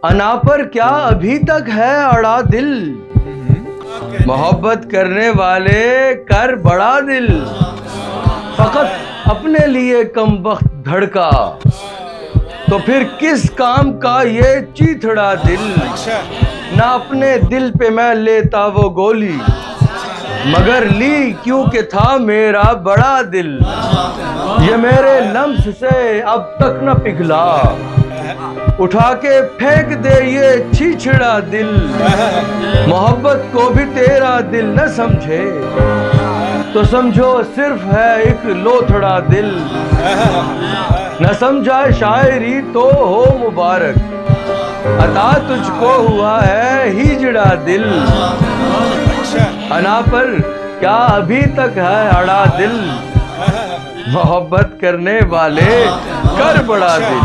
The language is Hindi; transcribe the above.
अना पर क्या अभी तक है अड़ा दिल, मोहब्बत करने वाले कर बड़ा दिल, फकत अपने लिए कम वक्त धड़का, तो फिर किस काम का ये चीथड़ा दिल। ना अपने दिल पे मैं लेता वो गोली, मगर ली क्योंकि था मेरा बड़ा दिल। ये मेरे लम्स से अब तक न पिघला, उठा के फेंक दे ये छिछड़ा दिल। मोहब्बत को भी तेरा दिल न समझे, तो समझो सिर्फ है एक लोथड़ा दिल। न समझा शायरी तो हो मुबारक, अता तुझको हुआ है हिजड़ा दिल। अना पर क्या अभी तक है अड़ा दिल, मोहब्बत करने वाले कर बड़ा दिल।